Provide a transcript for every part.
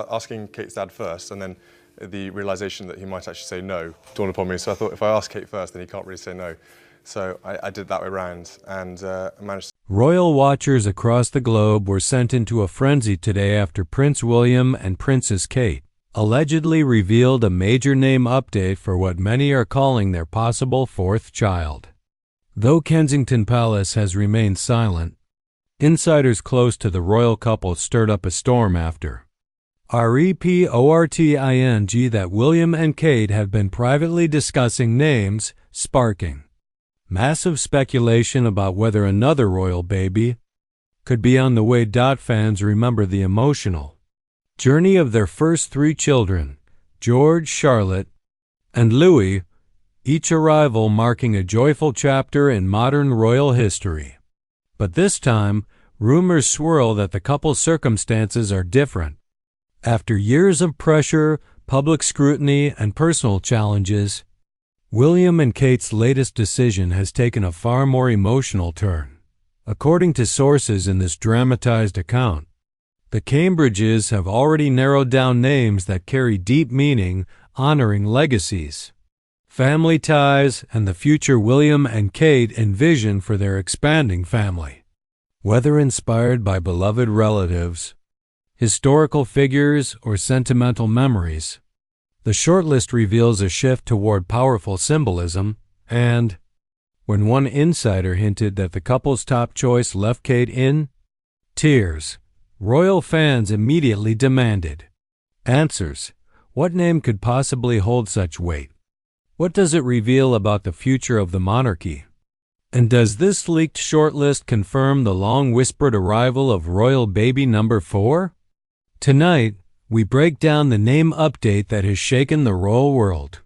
asking Kate's dad first, and then the realization that he might actually say no dawned upon me. So I thought if I ask Kate first, then he can't really say no. So I did that way around and managed to... Royal watchers across the globe were sent into a frenzy today after Prince William and Princess Kate allegedly revealed a major name update for what many are calling their possible fourth child. Though Kensington Palace has remained silent, insiders close to the royal couple stirred up a storm after reporting that William and Kate have been privately discussing names, sparking massive speculation about whether another royal baby could be on the way. Fans remember the emotional journey of their first three children, George, Charlotte, and Louis, each arrival marking a joyful chapter in modern royal history. But this time, rumors swirl that the couple's circumstances are different. After years of pressure, public scrutiny, and personal challenges, William and Kate's latest decision has taken a far more emotional turn. According to sources in this dramatized account, the Cambridges have already narrowed down names that carry deep meaning, honoring legacies, family ties, and the future William and Kate envision for their expanding family. Whether inspired by beloved relatives, historical figures, or sentimental memories, the shortlist reveals a shift toward powerful symbolism, and when one insider hinted that the couple's top choice left Kate in tears, royal fans immediately demanded answers. What name could possibly hold such weight? What does it reveal about the future of the monarchy? And does this leaked shortlist confirm the long-whispered arrival of royal baby number 4? Tonight, we break down the name update that has shaken the royal world,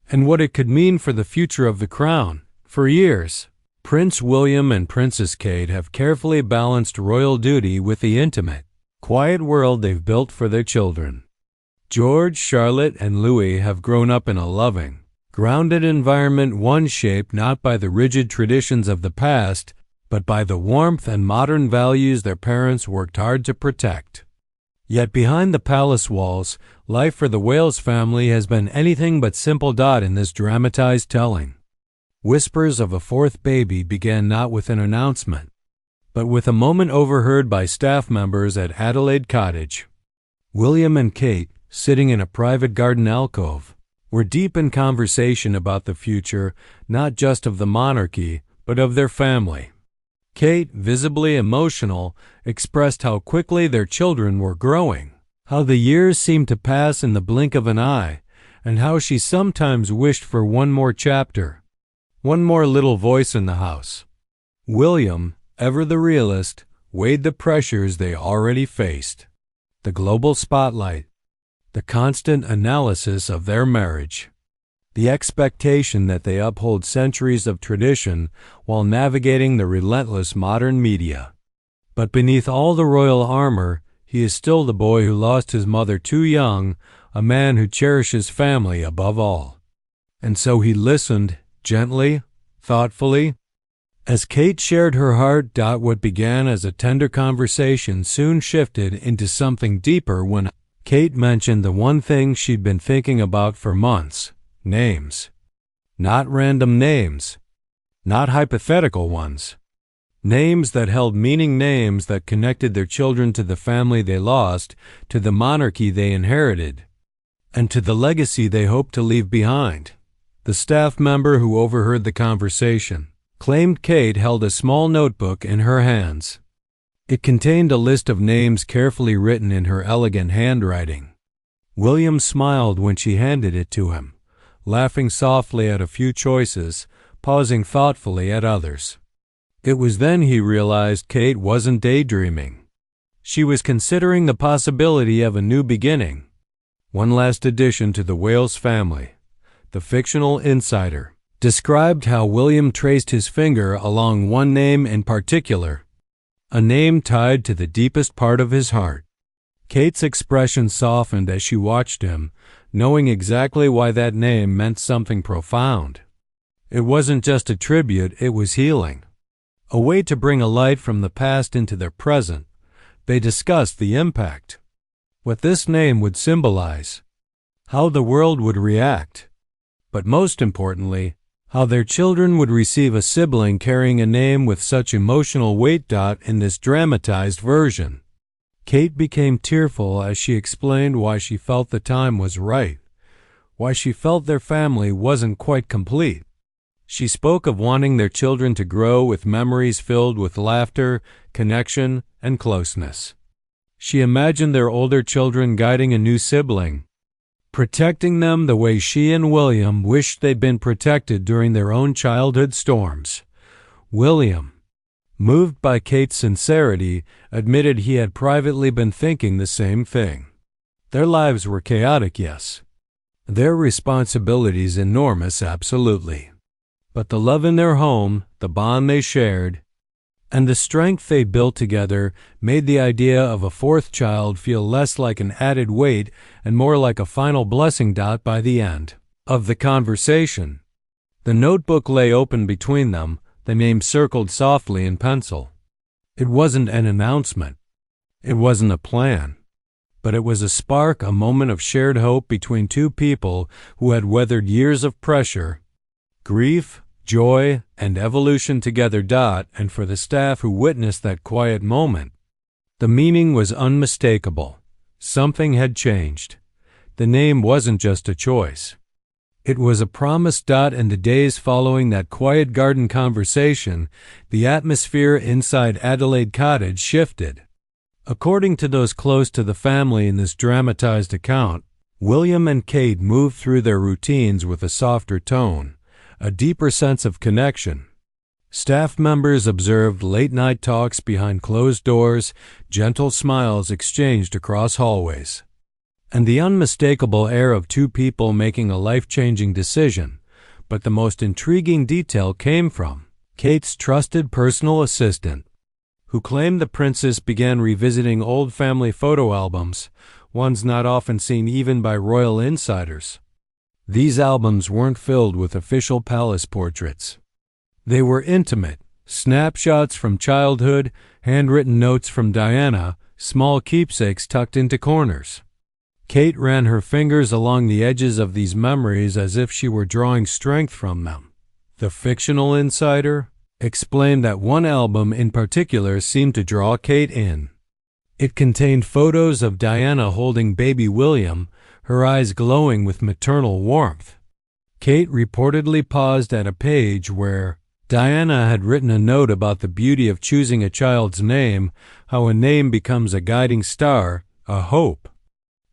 and what it could mean for the future of the crown. For years, Prince William and Princess Kate have carefully balanced royal duty with the intimate, quiet world they've built for their children. George, Charlotte, and Louis have grown up in a loving, grounded environment, one shaped not by the rigid traditions of the past, but by the warmth and modern values their parents worked hard to protect. Yet behind the palace walls, life for the Wales family has been anything but simple. In this dramatized telling, whispers of a fourth baby began not with an announcement, but with a moment overheard by staff members at Adelaide Cottage. William and Kate, sitting in a private garden alcove, were deep in conversation about the future, not just of the monarchy, but of their family. Kate, visibly emotional, expressed how quickly their children were growing, how the years seemed to pass in the blink of an eye, and how she sometimes wished for one more chapter, one more little voice in the house. William, ever the realist, weighed the pressures they already faced: the global spotlight, the constant analysis of their marriage, the expectation that they uphold centuries of tradition while navigating the relentless modern media. But beneath all the royal armor, he is still the boy who lost his mother too young, a man who cherishes family above all. And so he listened, gently, thoughtfully, as Kate shared her heart. What began as a tender conversation soon shifted into something deeper when Kate mentioned the one thing she'd been thinking about for months: names. Not random names, not hypothetical ones. Names that held meaning, names that connected their children to the family they lost, to the monarchy they inherited, and to the legacy they hoped to leave behind. The staff member who overheard the conversation claimed Kate held a small notebook in her hands. It contained a list of names carefully written in her elegant handwriting. William smiled when she handed it to him, laughing softly at a few choices, pausing thoughtfully at others. It was then he realized Kate wasn't daydreaming. She was considering the possibility of a new beginning, one last addition to the Wales family. The fictional insider described how William traced his finger along one name in particular, a name tied to the deepest part of his heart. Kate's expression softened as she watched him, knowing exactly why that name meant something profound. It wasn't just a tribute, it was healing. A way to bring a light from the past into their present. They discussed the impact what this name would symbolize, how the world would react, but most importantly, how their children would receive a sibling carrying a name with such emotional weight. In this dramatized version, Kate became tearful as she explained why she felt the time was right, why she felt their family wasn't quite complete. She spoke of wanting their children to grow with memories filled with laughter, connection, and closeness. She imagined their older children guiding a new sibling, protecting them the way she and William wished they'd been protected during their own childhood storms. William, moved by Kate's sincerity, admitted he had privately been thinking the same thing. Their lives were chaotic, yes. Their responsibilities enormous, absolutely. But the love in their home, the bond they shared, and the strength they built together made the idea of a fourth child feel less like an added weight and more like a final blessing. By the end of the conversation, the notebook lay open between them, the name circled softly in pencil. It wasn't an announcement. It wasn't a plan. But it was a spark, a moment of shared hope between two people who had weathered years of pressure, grief, joy, and evolution together. And for the staff who witnessed that quiet moment, the meaning was unmistakable. Something had changed. The name wasn't just a choice. It was a promise. In the days following that quiet garden conversation, the atmosphere inside Adelaide Cottage shifted. According to those close to the family in this dramatized account, William and Kate moved through their routines with a softer tone, a deeper sense of connection. Staff members observed late-night talks behind closed doors, gentle smiles exchanged across hallways, and the unmistakable air of two people making a life-changing decision. But the most intriguing detail came from Kate's trusted personal assistant, who claimed the princess began revisiting old family photo albums, ones not often seen even by royal insiders. These albums weren't filled with official palace portraits. They were intimate, snapshots from childhood, handwritten notes from Diana, small keepsakes tucked into corners. Kate ran her fingers along the edges of these memories as if she were drawing strength from them. The fictional insider explained that one album in particular seemed to draw Kate in. It contained photos of Diana holding baby William, her eyes glowing with maternal warmth. Kate reportedly paused at a page where Diana had written a note about the beauty of choosing a child's name, how a name becomes a guiding star, a hope,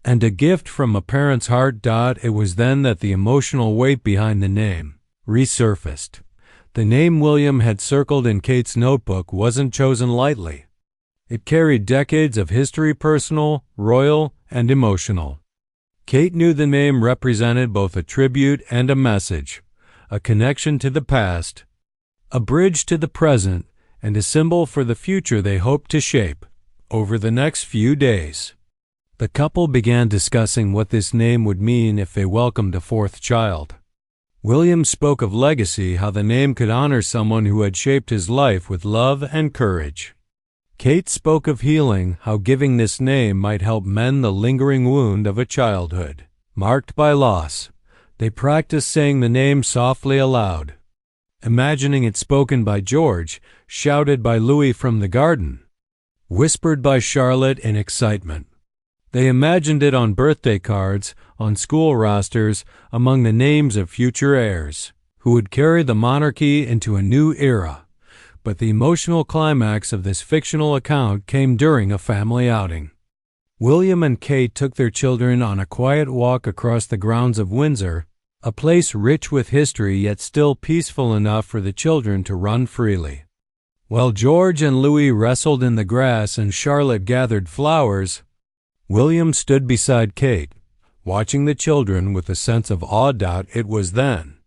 and a gift from a parent's heart. It was then that the emotional weight behind the name resurfaced. The name William had circled in Kate's notebook wasn't chosen lightly. It carried decades of history, personal, royal, and emotional. Kate knew the name represented both a tribute and a message, a connection to the past, a bridge to the present, and a symbol for the future they hoped to shape. Over the next few days, the couple began discussing what this name would mean if they welcomed a fourth child. William spoke of legacy, how the name could honor someone who had shaped his life with love and courage. Kate spoke of healing, how giving this name might help mend the lingering wound of a childhood marked by loss. They practiced saying the name softly aloud, imagining it spoken by George, shouted by Louis from the garden, whispered by Charlotte in excitement. They imagined it on birthday cards, on school rosters, among the names of future heirs, who would carry the monarchy into a new era. But the emotional climax of this fictional account came during a family outing. William and Kate took their children on a quiet walk across the grounds of Windsor, a place rich with history yet still peaceful enough for the children to run freely. While George and Louis wrestled in the grass and Charlotte gathered flowers, William stood beside Kate, watching the children with a sense of awe. It was then,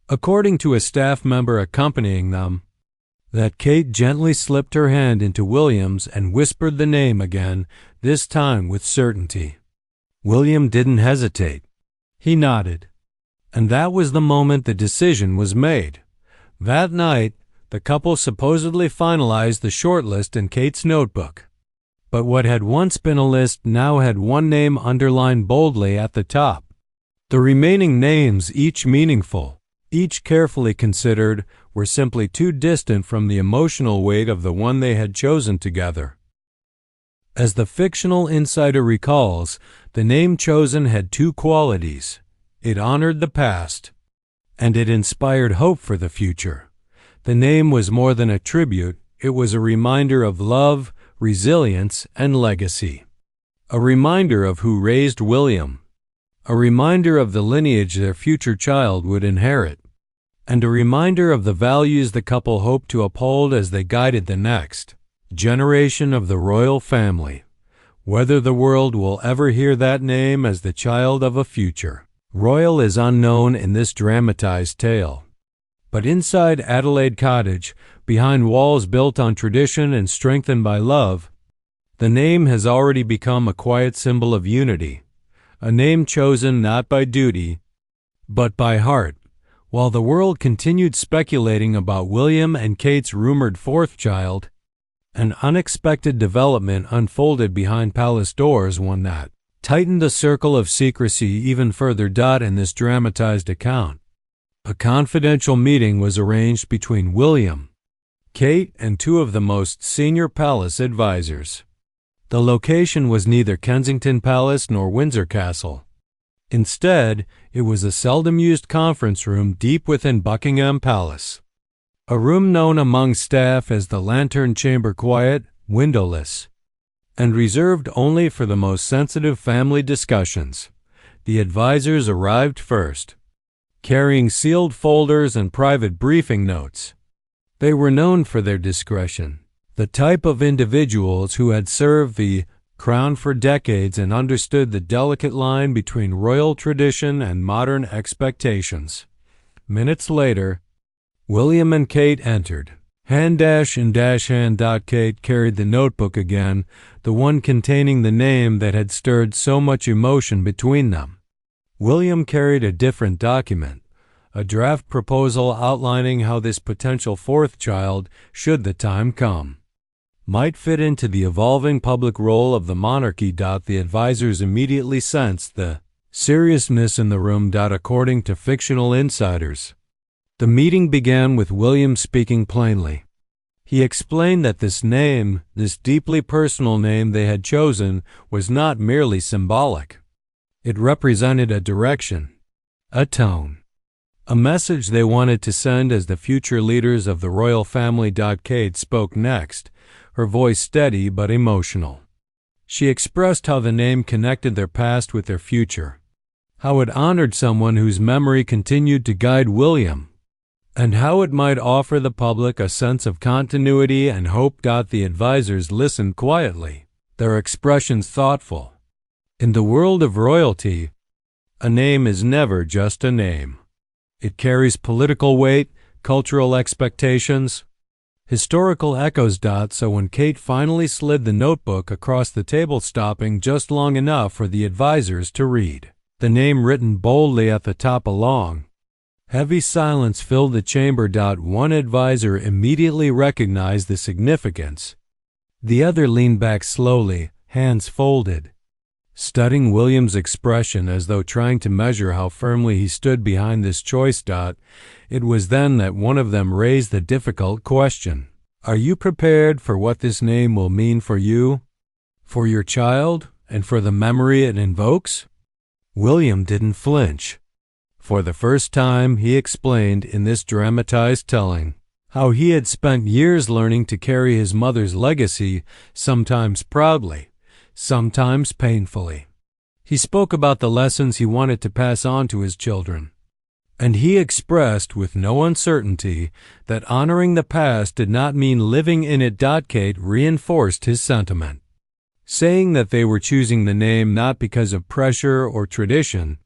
according to a staff member accompanying them, that Kate gently slipped her hand into William's and whispered the name again, this time with certainty. William didn't hesitate. He nodded. And that was the moment the decision was made. That night, the couple supposedly finalized the shortlist in Kate's notebook. But what had once been a list now had one name underlined boldly at the top. The remaining names, each meaningful, each carefully considered, were simply too distant from the emotional weight of the one they had chosen together. As the fictional insider recalls, the name chosen had two qualities. It honored the past, and it inspired hope for the future. The name was more than a tribute, it was a reminder of love, resilience, and legacy. A reminder of who raised William. A reminder of the lineage their future child would inherit. And a reminder of the values the couple hoped to uphold as they guided the next generation of the royal family. Whether the world will ever hear that name as the child of a future royal is unknown in this dramatized tale. But inside Adelaide Cottage, behind walls built on tradition and strengthened by love, the name has already become a quiet symbol of unity, a name chosen not by duty, but by heart. While the world continued speculating about William and Kate's rumored fourth child, an unexpected development unfolded behind palace doors one that tightened the circle of secrecy even further. In this dramatized account, a confidential meeting was arranged between William, Kate, and two of the most senior palace advisors. The location was neither Kensington Palace nor Windsor Castle. Instead, it was a seldom-used conference room deep within Buckingham Palace. A room known among staff as the Lantern Chamber, quiet, windowless, and reserved only for the most sensitive family discussions. The advisors arrived first, carrying sealed folders and private briefing notes. They were known for their discretion, the type of individuals who had served the crown for decades and understood the delicate line between royal tradition and modern expectations. Minutes later, William and Kate entered. Hand. Kate carried the notebook again, the one containing the name that had stirred so much emotion between them. William carried a different document, a draft proposal outlining how this potential fourth child, should the time come, might fit into the evolving public role of the monarchy. The advisors immediately sensed the seriousness in the room. According to fictional insiders, the meeting began with William speaking plainly. He explained that this name, this deeply personal name they had chosen, was not merely symbolic. It represented a direction, a tone, a message they wanted to send as the future leaders of the royal family. Kate spoke next, her voice steady but emotional. She expressed how the name connected their past with their future, how it honored someone whose memory continued to guide William, and how it might offer the public a sense of continuity and hope. The advisors listened quietly, their expressions thoughtful. In the world of royalty, a name is never just a name. It carries political weight, cultural expectations, historical echoes. So when Kate finally slid the notebook across the table, stopping just long enough for the advisors to read the name written boldly at the top, along, heavy silence filled the chamber. One advisor immediately recognized the significance. The other leaned back slowly, hands folded, studying William's expression as though trying to measure how firmly he stood behind this choice. It was then that one of them raised the difficult question. Are you prepared for what this name will mean for you, for your child, and for the memory it invokes? William didn't flinch. For the first time, he explained in this dramatized telling how he had spent years learning to carry his mother's legacy, sometimes proudly, sometimes painfully. He spoke about the lessons he wanted to pass on to his children, and he expressed with no uncertainty that honoring the past did not mean living in it. Kate reinforced his sentiment, saying that they were choosing the name not because of pressure or tradition,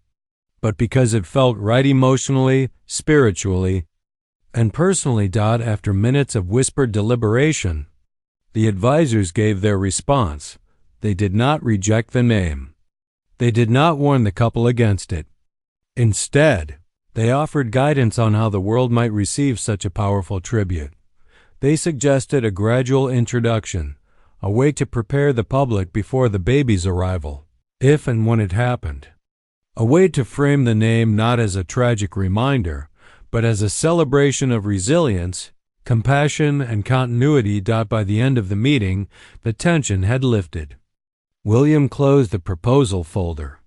but because it felt right emotionally, spiritually, and personally. After minutes of whispered deliberation, the advisors gave their response. They did not reject the name. They did not warn the couple against it. Instead, they offered guidance on how the world might receive such a powerful tribute. They suggested a gradual introduction, a way to prepare the public before the baby's arrival, if and when it happened. A way to frame the name not as a tragic reminder, but as a celebration of resilience, compassion, and continuity. By the end of the meeting, the tension had lifted. William closed the proposal folder.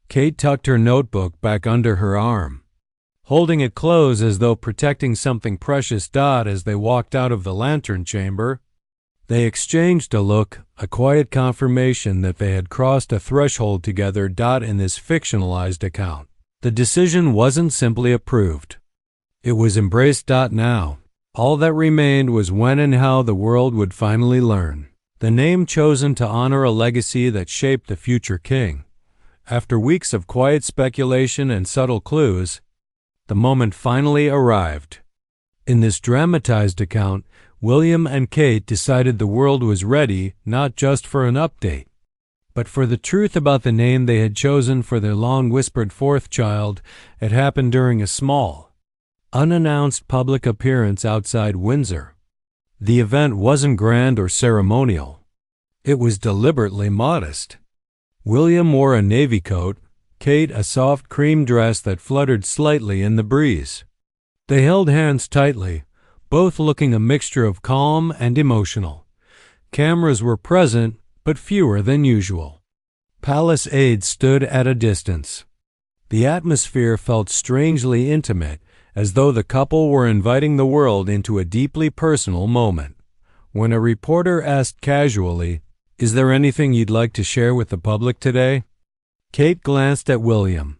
Kate tucked her notebook back under her arm, holding it close as though protecting something precious. As they walked out of the lantern chamber, they exchanged a look, a quiet confirmation that they had crossed a threshold together. In this fictionalized account, the decision wasn't simply approved. It was embraced. Now, all that remained was when and how the world would finally learn. The name chosen to honor a legacy that shaped the future king. After weeks of quiet speculation and subtle clues, the moment finally arrived. In this dramatized account, William and Kate decided the world was ready not just for an update, but for the truth about the name they had chosen for their long-whispered fourth child. It happened during a small, unannounced public appearance outside Windsor. The event wasn't grand or ceremonial. It was deliberately modest. William wore a navy coat, Kate a soft cream dress that fluttered slightly in the breeze. They held hands tightly, both looking a mixture of calm and emotional. Cameras were present, but fewer than usual. Palace aides stood at a distance. The atmosphere felt strangely intimate, as though the couple were inviting the world into a deeply personal moment. When a reporter asked casually, "Is there anything you'd like to share with the public today?" Kate glanced at William.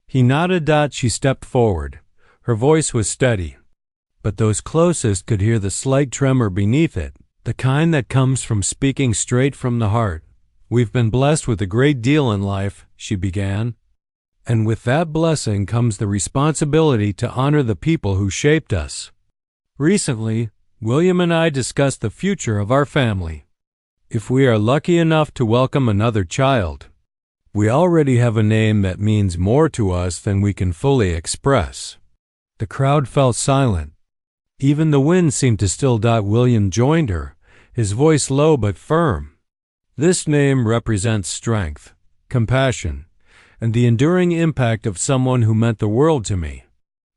He nodded. She stepped forward. Her voice was steady, but those closest could hear the slight tremor beneath it, the kind that comes from speaking straight from the heart. "We've been blessed with a great deal in life," she began. "And with that blessing comes the responsibility to honor the people who shaped us. Recently, William and I discussed the future of our family. If we are lucky enough to welcome another child, we already have a name that means more to us than we can fully express." The crowd fell silent. Even the wind seemed to still. William joined her, his voice low but firm. "This name represents strength, compassion, and the enduring impact of someone who meant the world to me."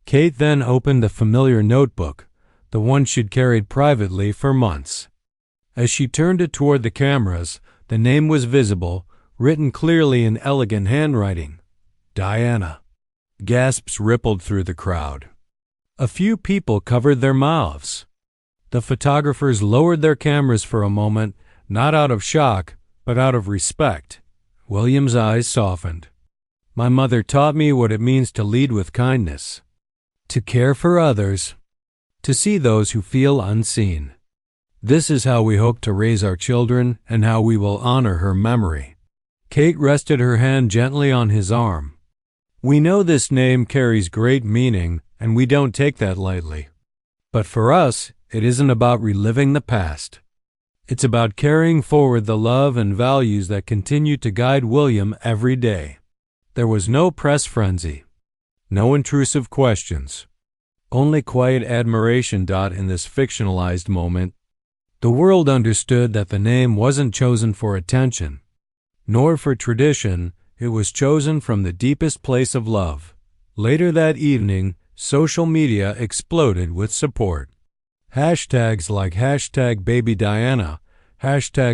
Kate then opened the familiar notebook, the one she'd carried privately for months. As she turned it toward the cameras, the name was visible, written clearly in elegant handwriting. Diana. Gasps rippled through the crowd. A few people covered their mouths. The photographers lowered their cameras for a moment, not out of shock, but out of respect. William's eyes softened. "My mother taught me what it means to lead with kindness, to care for others, to see those who feel unseen. This is how we hope to raise our children and how we will honor her memory." Kate rested her hand gently on his arm. "We know this name carries great meaning, and we don't take that lightly. But for us, it isn't about reliving the past. It's about carrying forward the love and values that continue to guide William every day." There was no press frenzy, no intrusive questions, only quiet admiration. In this fictionalized moment, the world understood that the name wasn't chosen for attention, nor for tradition. It was chosen from the deepest place of love. Later that evening, social media exploded with support. Hashtags like #BabyDiana,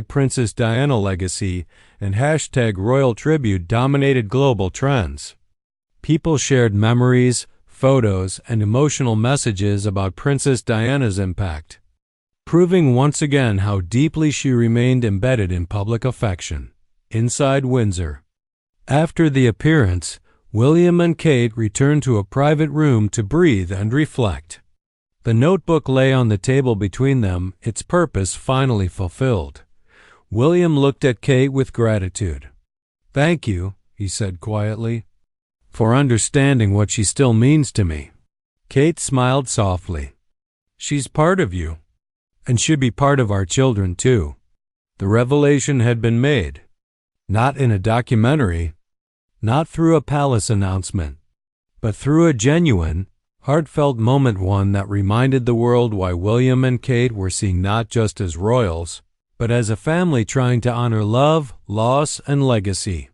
#Princess Diana Legacy, and #RoyalTribute dominated global trends. People shared memories, photos, and emotional messages about Princess Diana's impact, proving once again how deeply she remained embedded in public affection. Inside Windsor, after the appearance, William and Kate returned to a private room to breathe and reflect. The notebook lay on the table between them, its purpose finally fulfilled. William looked at Kate with gratitude. "Thank you," he said quietly, "for understanding what she still means to me." Kate smiled softly. "She's part of you, and should be part of our children too." The revelation had been made. Not in a documentary, not through a palace announcement, but through a genuine, heartfelt moment, one that reminded the world why William and Kate were seen not just as royals, but as a family trying to honor love, loss, and legacy.